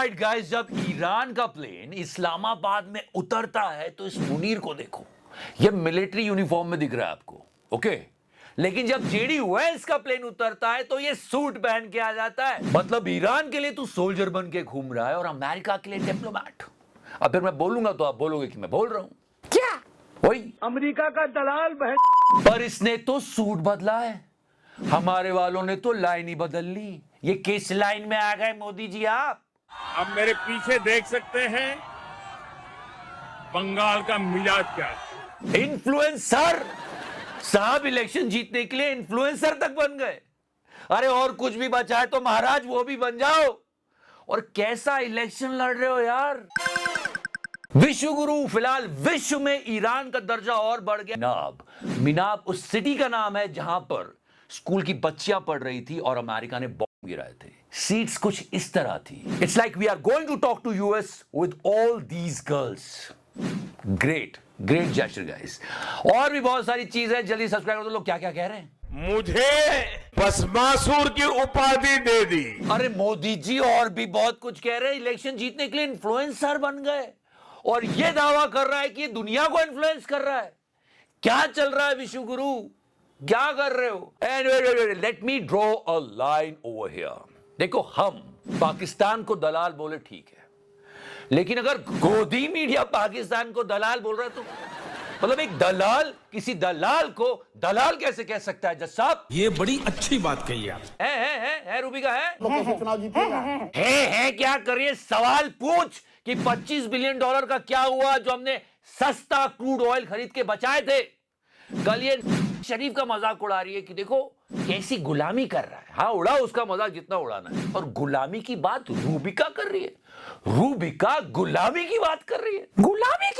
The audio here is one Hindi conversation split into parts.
ऑलराइट गाइस, जब ईरान का प्लेन इस्लामाबाद में उतरता है तो इस मुनीर को देखो, ये मिलिट्री यूनिफॉर्म में दिख रहा है आपको, ओके। लेकिन जब जेडी वेंस का प्लेन उतरता है तो ये सूट पहन के आ जाता है। मतलब ईरान के लिए तू सोल्जर बन के घूम रहा है और अमेरिका के लिए डिप्लोमेट। अब फिर मैं बोलूंगा तो आप बोलोगे कि मैं बोल रहा हूं क्या, वही अमेरिका का दलाल बहन। पर इसने तो सूट बदला है, हमारे वालों ने तो लाइन ही बदल ली। ये किस लाइन में आ गए मोदी जी आप? अब मेरे पीछे देख सकते हैं बंगाल का मिजाज क्या है। इन्फ्लुएंसर साहब, इलेक्शन जीतने के लिए इन्फ्लुएंसर तक बन गए। अरे और कुछ भी बचा है तो महाराज वो भी बन जाओ। और कैसा इलेक्शन लड़ रहे हो यार। विश्व गुरु, फिलहाल विश्व में ईरान का दर्जा और बढ़ गया। मिनाब उस सिटी का नाम है जहां पर स्कूल की बच्चियां पढ़ रही थी और अमेरिका ने बॉम्ब गिराए थे। सीट्स कुछ इस तरह थी। It's like we are going to talk to US with all these girls. Great great gesture guys. और भी बहुत सारी चीज है, जल्दी सब्सक्राइब कर दो। लोग क्या क्या कह रहे हैं? मुझे भस्मासुर की उपाधि दे दी। अरे मोदी जी और भी बहुत कुछ कह रहे हैं। इलेक्शन जीतने के लिए इन्फ्लुएंसर बन गए और यह दावा कर रहा है कि ये दुनिया को इन्फ्लुएंस कर रहा है। क्या चल रहा है विश्व गुरु, क्या कर रहे हो? Let me draw a line over here. देखो, हम पाकिस्तान को दलाल बोले ठीक है, लेकिन अगर गोदी मीडिया पाकिस्तान को दलाल बोल रहा है तो मतलब एक दलाल किसी दलाल को दलाल कैसे कह सकता है? जज साहब, ये बड़ी अच्छी बात कही आप। है रूबिका है चुनाव जीतेगा। है क्या करिए? सवाल पूछ कि $25 बिलियन का क्या हुआ जो हमने सस्ता क्रूड ऑयल खरीद के बचाए थे। कल ये शरीफ का मजाक उड़ा रही है कि देखो कैसी गुलामी कर रहा है। हाँ, उड़ा उसका मजाक जितना उड़ाना है। और गुलामी की बात रूबिका कर रही है। रूबिका गुलामी की बात कर रही है। गुलामी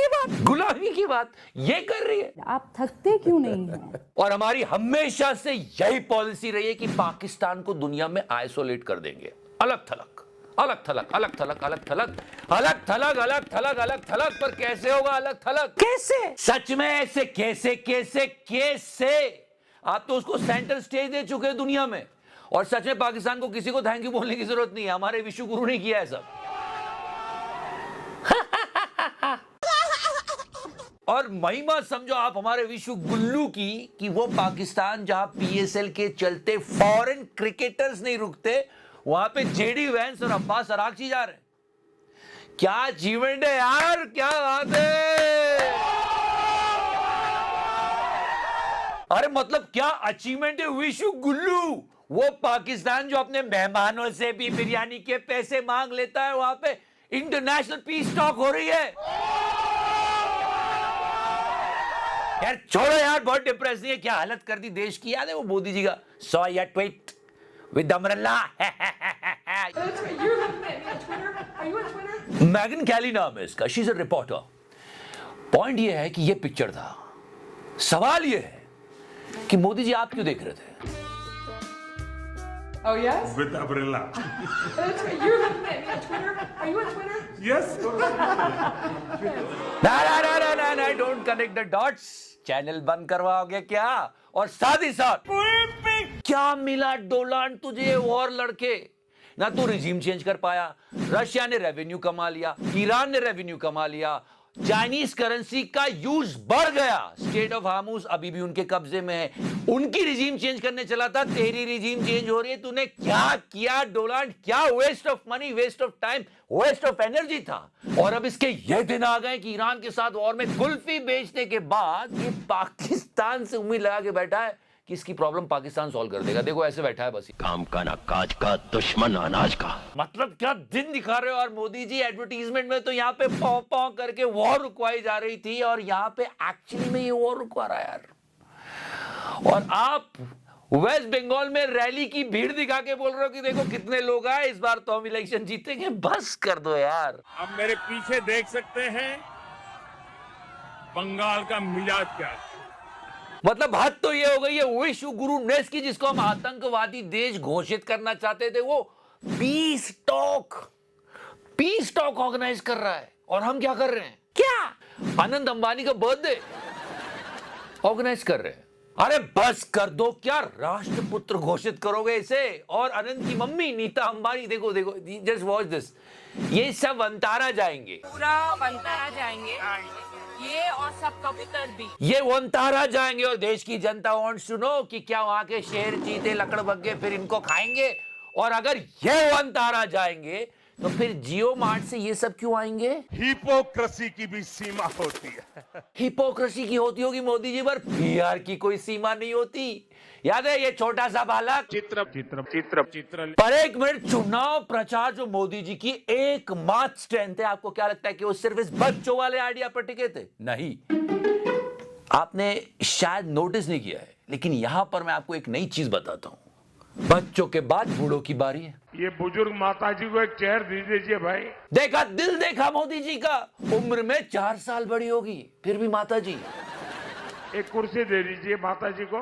की बात ये कर रही है। आप थकते क्यों नहीं हैं? और हमारी हमेशा से यही पॉलिसी रही है कि पाकिस्तान को दुनिया में आइसोलेट कर देंगे। अलग थलग, अलग थलग, अलग थलग, अलग थलग, अलग थलग, अलग थलग, अलग थलग। पर कैसे होगा अलग थलग? कैसे? सच में ऐसे कैसे कैसे कैसे? आप तो उसको सेंटर स्टेज दे चुके हैं दुनिया में। और सच में पाकिस्तान को किसी को थैंक यू बोलने की जरूरत नहीं है। हमारे विश्व गुरु ने किया है सब। और महिमा समझो आप हमारे विश्व गुल्लू की कि वो पाकिस्तान जहां पीएसएल के चलते फॉरेन क्रिकेटर्स नहीं रुकते, वहां पे जेडी वेंस और अब्बास अरागची जा रहे हैं। क्या अचीवमेंट है यार, क्या बात है। अरे मतलब क्या अचीवमेंट है विश्व गुल्लू। वो पाकिस्तान जो अपने मेहमानों से भी बिरयानी के पैसे मांग लेता है, वहां पे इंटरनेशनल पीस टॉक हो रही है। यार छोड़ो यार, बहुत डिप्रेसिंग है। क्या हालत कर दी देश की। याद है वो मोदी जी का सॉ या ट्वीट विद अमरल्ला। मैगन कैली नाम है इसका, she is a reporter. Point ये है कि ये पिक्चर था। सवाल ये है कि मोदी जी आप क्यों देख रहे थे? Oh yes? With umbrella. That's right. You're looking at me on Twitter. Are you on Twitter? Yes. ना, don't connect the dots. Channel बंद करवाओगे क्या? और साथ ही साथ क्या मिला डोलान तुझे वॉर लड़के? ना तू रिजीम चेंज कर पाया, रशिया ने रेवेन्यू कमा लिया, ईरान ने रेवेन्यू कमा लिया, चाइनीज करेंसी का यूज बढ़ गया, स्टेट ऑफ हार्मूज अभी भी उनके कब्जे में है, उनकी रिजीम चेंज करने चला था, तेरी रिजीम चेंज हो रही है। तूने क्या किया डोनाल्ड? क्या waste of money, waste of time, waste of energy था। और अब इसके ये दिन आ गए कि ईरान के साथ वॉर में कुल्फी बेचने के बाद ये पाकिस्तान से उम्मीद लगा के बैठा है कि इसकी प्रॉब्लम पाकिस्तान सॉल्व कर देगा। देखो ऐसे बैठा है बस। काम का ना काज का, दुश्मन अनाज का। मतलब क्या दिन दिखा रहे हो। और मोदी जी एडवर्टीजमेंट में तो यहाँ पे पौ पौ करके वॉर रुकवाई जा रही थी और यहाँ पे एक्चुअली में ये वॉर रुकवा रहा है यार। और आप वेस्ट बंगाल में रैली की भीड़ दिखा के बोल रहे हो कि देखो कितने लोग आए, इस बार तो हम इलेक्शन जीतेंगे। बस कर दो यार। अब मेरे पीछे देख सकते हैं बंगाल का मिजाज क्या है। मतलब हद तो ये हो गई है। विश्व गुरु नेस की, जिसको हम आतंकवादी देश घोषित करना चाहते थे, वो पीस टॉक ऑर्गेनाइज कर रहा है। और हम क्या कर रहे हैं? क्या आनंद अंबानी का बर्थडे ऑर्गेनाइज कर रहे हैं। अरे बस कर दो, क्या राष्ट्रपुत्र घोषित करोगे इसे? और अनंत की मम्मी नीता अंबानी, देखो देखो, जस्ट वॉच दिस, ये सब वंतारा जाएंगे, पूरा वंतारा जाएंगे ये, और सब कबूतर भी ये वंतारा जाएंगे। और देश की जनता वांट्स टू नो कि क्या वहां के शेर, चीते, लकड़बग्गे फिर इनको खाएंगे? और अगर ये वंतारा जाएंगे तो फिर जियो मार्ट से ये सब क्यों आएंगे? हिपोक्रेसी की भी सीमा होती है। हिपोक्रेसी की होती होगी मोदी जी, पर पीआर की कोई सीमा नहीं होती। याद है ये छोटा सा बालक चित्र पर एक मिनट, चुनाव प्रचार जो मोदी जी की एकमात्र स्ट्रेंथ है, आपको क्या लगता है कि वो सिर्फ इस बच्चों वाले आइडिया पर टिके थे? नहीं, आपने शायद नोटिस नहीं किया है, लेकिन यहां पर मैं आपको एक नई चीज बताता हूं। बच्चों के बाद बूढ़ों की बारी है। ये बुजुर्ग माता जी को एक चेयर दे दीजिए भाई। देखा, दिल देखा मोदी जी का, उम्र में 4 साल बड़ी होगी फिर भी माता जी। एक कुर्सी दे दीजिए माता जी को।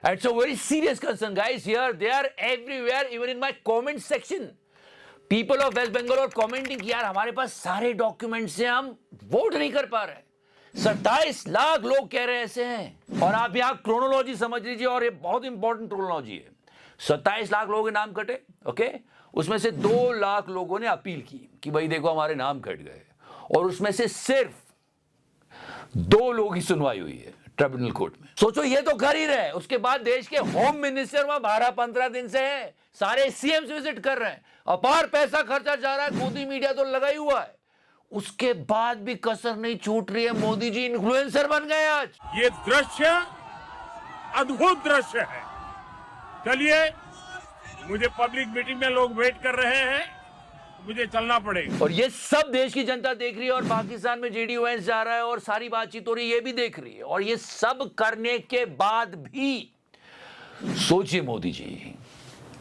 It's a very serious concern, guys. Here, they are everywhere, even in my comment section. People of West Bengal are commenting कि यार हमारे पास सारे डॉक्यूमेंट्स हैं, हम वोट नहीं कर पा रहे। 27 लाख लोग कह रहे ऐसे हैं। और आप यहाँ क्रोनोलॉजी समझ लीजिए, और ये बहुत इंपॉर्टेंट क्रोनोलॉजी है। 27 लाख लोगों के नाम कटे, ओके, उसमें से 2 लाख लोगों ने अपील की कि भाई देखो हमारे नाम कट गए, और उसमें से सिर्फ 2 लोगों की सुनवाई हुई है ट्रिब्यूनल कोर्ट में। सोचो, ये तो कर ही रहे, उसके बाद देश के होम मिनिस्टर वहां 12-15 दिन से हैं, सारे सीएम विजिट कर रहे हैं, अपार पैसा खर्चा जा रहा है, मोदी मीडिया तो लगा ही हुआ है, उसके बाद भी कसर नहीं छूट रही है। मोदी जी इन्फ्लुएंसर बन गए आज। ये दृश्य अद्भुत दृश्य है। चलिए, मुझे पब्लिक मीटिंग में लोग वेट कर रहे हैं, मुझे चलना पड़ेगा। और ये सब देश की जनता देख रही है, और पाकिस्तान में जेडीओएस जा रहा है, और सारी बातचीत हो रही है, ये भी देख रही है। और ये सब करने के बाद भी सोचिए मोदी जी,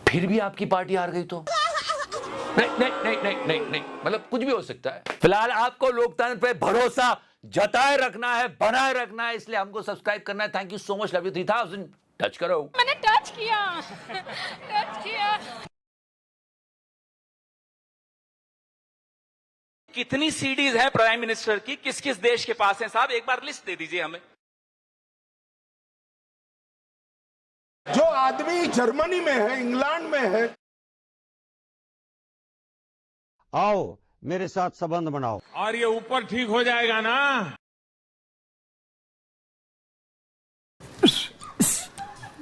फिर भी आपकी पार्टी हार गई तो? नहीं नहीं नहीं नहीं नहीं नहीं, मतलब कुछ भी हो सकता है। फिलहाल आपको लोकतंत्र पे भरोसा जताए रखना है, बनाए रखना है, इसलिए हमको सब्सक्राइब करना है। Thank you so much, love you 3000। Touch करो। मैंने टच किया टच किया। कितनी सीडीज है प्राइम मिनिस्टर की, किस किस देश के पास है साहब, एक बार लिस्ट दे दीजिए हमें। जो आदमी जर्मनी में है, इंग्लैंड में है, आओ मेरे साथ संबंध बनाओ, और ये ऊपर ठीक हो जाएगा ना।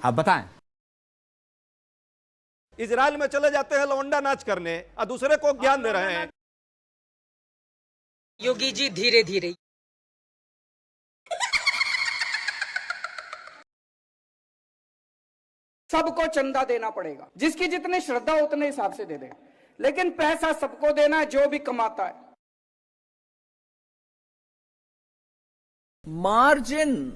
आप बताएं। इजराइल में चले जाते हैं लौंडा नाच करने और दूसरे को ज्ञान दे रहे हैं। योगी जी धीरे धीरे। सबको चंदा देना पड़ेगा, जिसकी जितनी श्रद्धा उतने हिसाब से दे दे, लेकिन पैसा सबको देना है जो भी कमाता है। मार्जिन